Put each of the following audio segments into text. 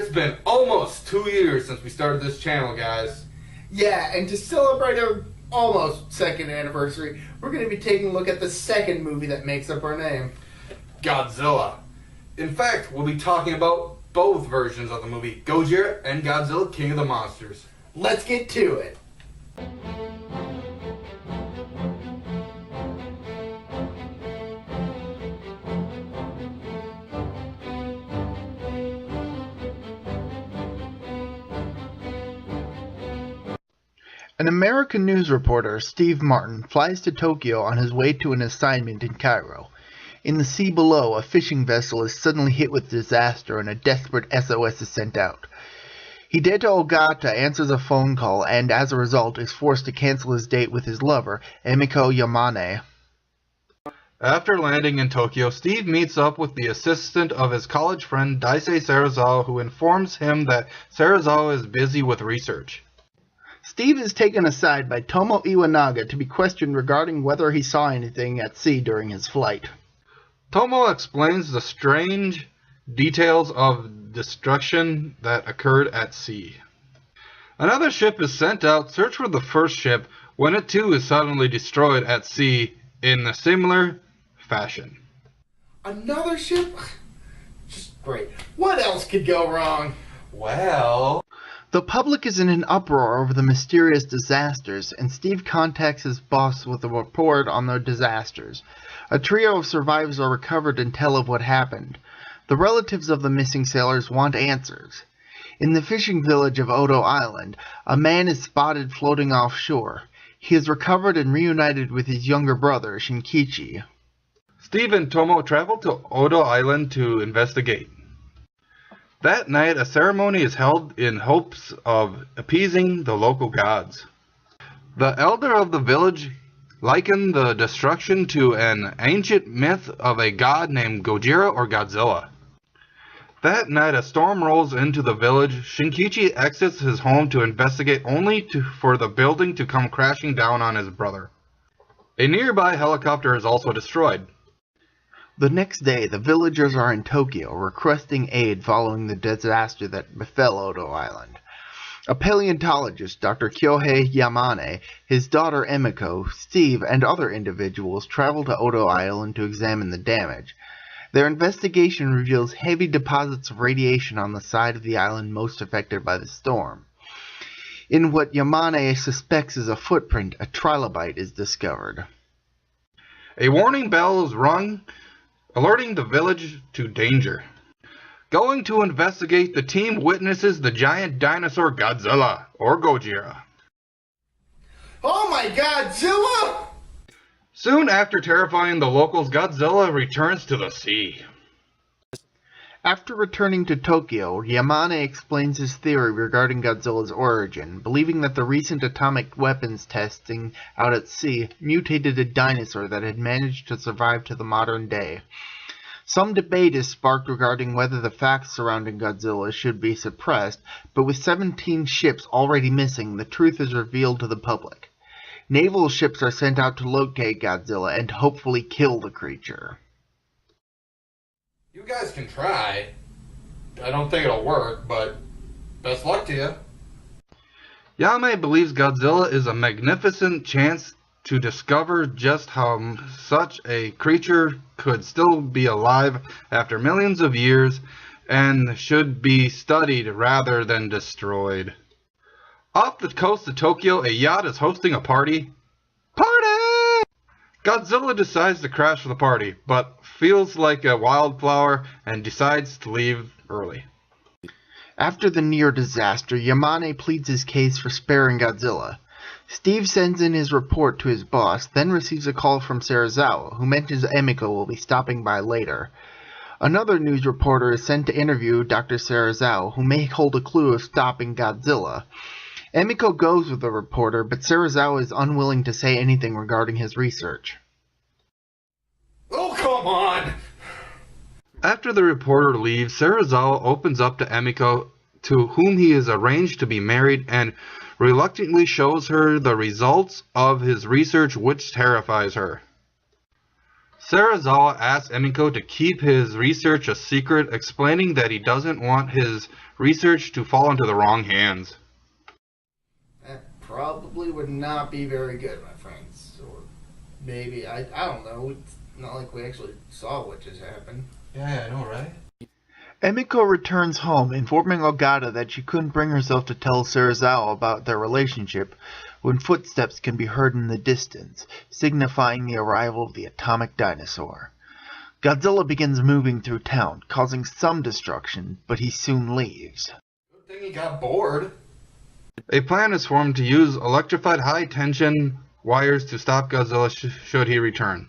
It's been almost 2 years since we started this channel, guys. Yeah, and to celebrate our almost second anniversary, we're going to be taking a look at the second movie that makes up our name. Godzilla. In fact, we'll be talking about both versions of the movie, Gojira and Godzilla, King of the Monsters. Let's get to it. An American news reporter, Steve Martin, flies to Tokyo on his way to an assignment in Cairo. In the sea below, a fishing vessel is suddenly hit with disaster and a desperate SOS is sent out. Hideto Ogata answers a phone call and, as a result, is forced to cancel his date with his lover, Emiko Yamane. After landing in Tokyo, Steve meets up with the assistant of his college friend Daisei Serizawa, who informs him that Serizawa is busy with research. Steve is taken aside by Tomo Iwanaga to be questioned regarding whether he saw anything at sea during his flight. Tomo explains the strange details of destruction that occurred at sea. Another ship is sent out to search for the first ship when it too is suddenly destroyed at sea in a similar fashion. Another ship? Just great. What else could go wrong? Well... The public is in an uproar over the mysterious disasters, and Steve contacts his boss with a report on the disasters. A trio of survivors are recovered and tell of what happened. The relatives of the missing sailors want answers. In the fishing village of Odo Island, a man is spotted floating offshore. He is recovered and reunited with his younger brother, Shinkichi. Steve and Tomo travel to Odo Island to investigate. That night, a ceremony is held in hopes of appeasing the local gods. The elder of the village likened the destruction to an ancient myth of a god named Gojira or Godzilla. That night, a storm rolls into the village. Shinkichi exits his home to investigate only for the building to come crashing down on his brother. A nearby helicopter is also destroyed. The next day, the villagers are in Tokyo, requesting aid following the disaster that befell Odo Island. A paleontologist, Dr. Kyohei Yamane, his daughter Emiko, Steve, and other individuals travel to Odo Island to examine the damage. Their investigation reveals heavy deposits of radiation on the side of the island most affected by the storm. In what Yamane suspects is a footprint, a trilobite is discovered. A warning bell is rung, alerting the village to danger. Going to investigate, the team witnesses the giant dinosaur Godzilla, or Gojira. Oh my Godzilla! Soon after terrifying the locals, Godzilla returns to the sea. After returning to Tokyo, Yamane explains his theory regarding Godzilla's origin, believing that the recent atomic weapons testing out at sea mutated a dinosaur that had managed to survive to the modern day. Some debate is sparked regarding whether the facts surrounding Godzilla should be suppressed, but with 17 ships already missing, the truth is revealed to the public. Naval ships are sent out to locate Godzilla and hopefully kill the creature. You guys can try. I don't think it'll work, but best luck to you. Yame believes Godzilla is a magnificent chance to discover just how such a creature could still be alive after millions of years and should be studied rather than destroyed. Off the coast of Tokyo, a yacht is hosting a party. Godzilla decides to crash the party, but feels like a wildflower and decides to leave early. After the near disaster, Yamane pleads his case for sparing Godzilla. Steve sends in his report to his boss, then receives a call from Serizawa, who mentions Emiko will be stopping by later. Another news reporter is sent to interview Dr. Serizawa, who may hold a clue of stopping Godzilla. Emiko goes with the reporter, but Serizawa is unwilling to say anything regarding his research. Oh, come on! After the reporter leaves, Serizawa opens up to Emiko, to whom he is arranged to be married, and reluctantly shows her the results of his research, which terrifies her. Serizawa asks Emiko to keep his research a secret, explaining that he doesn't want his research to fall into the wrong hands. That probably would not be very good, my friends. Or maybe, I don't know. It's not like we actually saw what just happened. Yeah, I know, right? Emiko returns home, informing Ogata that she couldn't bring herself to tell Serizawa about their relationship when footsteps can be heard in the distance, signifying the arrival of the atomic dinosaur. Godzilla begins moving through town, causing some destruction, but he soon leaves. Good thing he got bored. A plan is formed to use electrified high-tension wires to stop Godzilla should he return.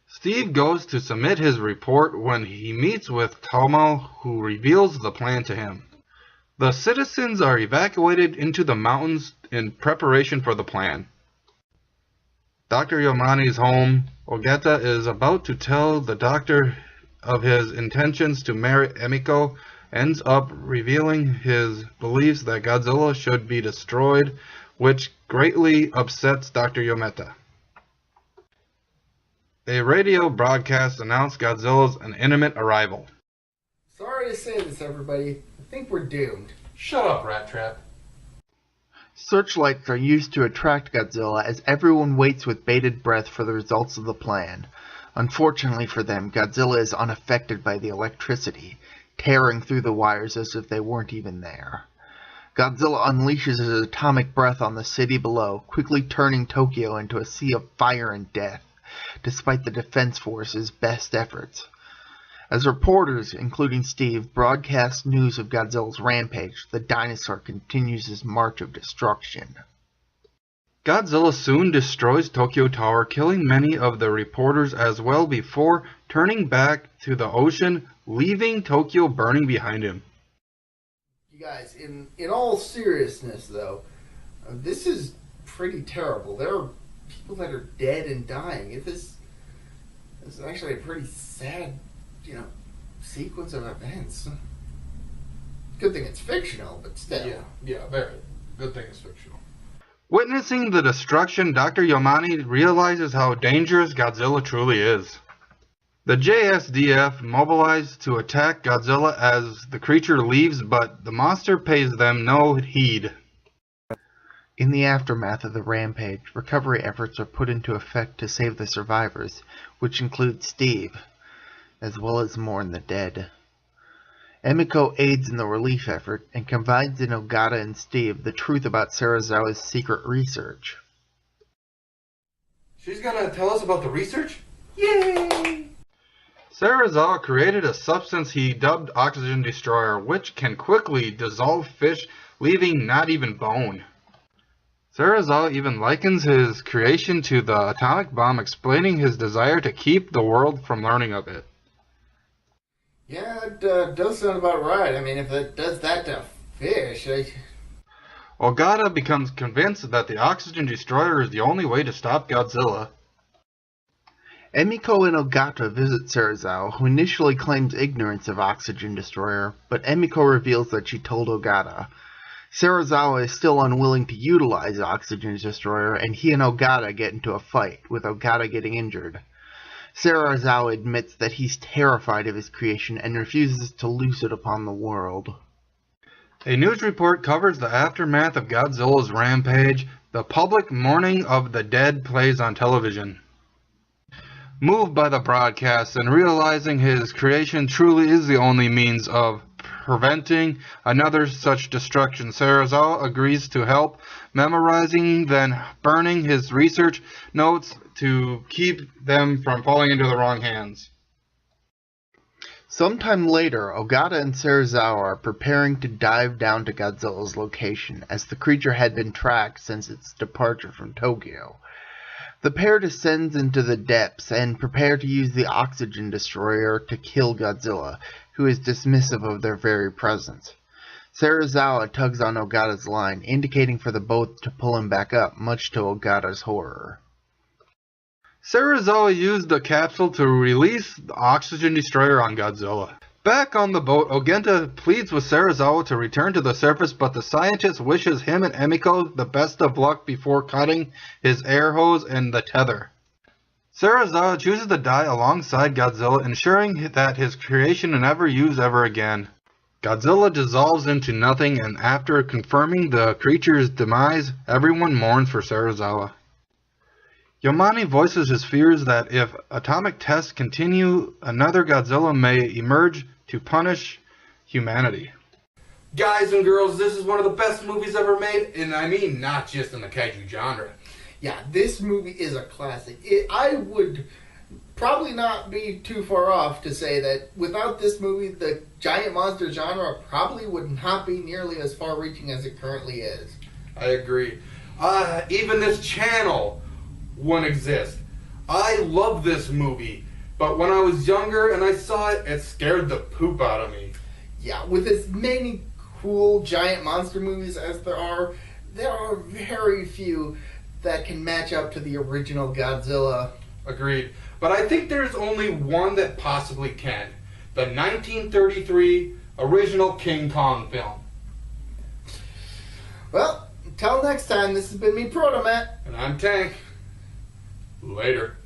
Steve goes to submit his report when he meets with Tomo, who reveals the plan to him. The citizens are evacuated into the mountains in preparation for the plan. Dr. Yamani's home. Ogata is about to tell the doctor of his intentions to marry Emiko, ends up revealing his beliefs that Godzilla should be destroyed, which greatly upsets Dr. Yometa. A radio broadcast announced Godzilla's imminent arrival. Sorry to say this, everybody. I think we're doomed. Shut up, Rat Trap. Searchlights are used to attract Godzilla as everyone waits with bated breath for the results of the plan. Unfortunately for them, Godzilla is unaffected by the electricity, tearing through the wires as if they weren't even there. Godzilla unleashes his atomic breath on the city below, quickly turning Tokyo into a sea of fire and death, despite the Defense Force's best efforts. As reporters, including Steve, broadcast news of Godzilla's rampage, the dinosaur continues his march of destruction. Godzilla soon destroys Tokyo Tower, killing many of the reporters as well before turning back to the ocean, leaving Tokyo burning behind him. You guys, in all seriousness, though, this is pretty terrible. There are people that are dead and dying. This is actually a pretty sad, sequence of events. Good thing it's fictional, but still. Yeah, very. Good thing it's fictional. Witnessing the destruction, Dr. Yamani realizes how dangerous Godzilla truly is. The JSDF mobilize to attack Godzilla as the creature leaves, but the monster pays them no heed. In the aftermath of the rampage, recovery efforts are put into effect to save the survivors, which include Steve, as well as mourn the dead. Emiko aids in the relief effort and confides in Ogata and Steve the truth about Serizawa's secret research. She's gonna tell us about the research? Yay! Serizawa created a substance he dubbed Oxygen Destroyer, which can quickly dissolve fish, leaving not even bone. Serizawa even likens his creation to the atomic bomb, explaining his desire to keep the world from learning of it. Yeah, it does sound about right. I mean, if it does that to fish, Ogata becomes convinced that the Oxygen Destroyer is the only way to stop Godzilla. Emiko and Ogata visit Serizawa, who initially claims ignorance of Oxygen Destroyer, but Emiko reveals that she told Ogata. Serizawa is still unwilling to utilize Oxygen Destroyer, and he and Ogata get into a fight, with Ogata getting injured. Serizawa admits that he's terrified of his creation and refuses to loose it upon the world. A news report covers the aftermath of Godzilla's rampage. The public mourning of the dead plays on television. Moved by the broadcast and realizing his creation truly is the only means of preventing another such destruction, Serizawa agrees to help, memorizing then burning his research notes to keep them from falling into the wrong hands. Sometime later, Ogata and Serizawa are preparing to dive down to Godzilla's location, as the creature had been tracked since its departure from Tokyo. The pair descends into the depths and prepare to use the Oxygen Destroyer to kill Godzilla, who is dismissive of their very presence. Serizawa tugs on Ogata's line, indicating for the both to pull him back up, much to Ogata's horror. Serizawa used the capsule to release the Oxygen Destroyer on Godzilla. Back on the boat, Ogata pleads with Serizawa to return to the surface, but the scientist wishes him and Emiko the best of luck before cutting his air hose and the tether. Serizawa chooses to die alongside Godzilla, ensuring that his creation is never used ever again. Godzilla dissolves into nothing, and after confirming the creature's demise, everyone mourns for Serizawa. Yamane voices his fears that if atomic tests continue, another Godzilla may emerge to punish humanity. Guys and girls, this is one of the best movies ever made, and I mean not just in the kaiju genre. Yeah, this movie is a classic. I would probably not be too far off to say that without this movie, the giant monster genre probably would not be nearly as far-reaching as it currently is. I agree. Even this channel wouldn't exist. I love this movie, but when I was younger and I saw it, it scared the poop out of me. Yeah, with as many cool giant monster movies as there are very few that can match up to the original Godzilla. Agreed. But I think there's only one that possibly can. The 1933 original King Kong film. Well, until next time, this has been me, Protomat. And I'm Tank. Later.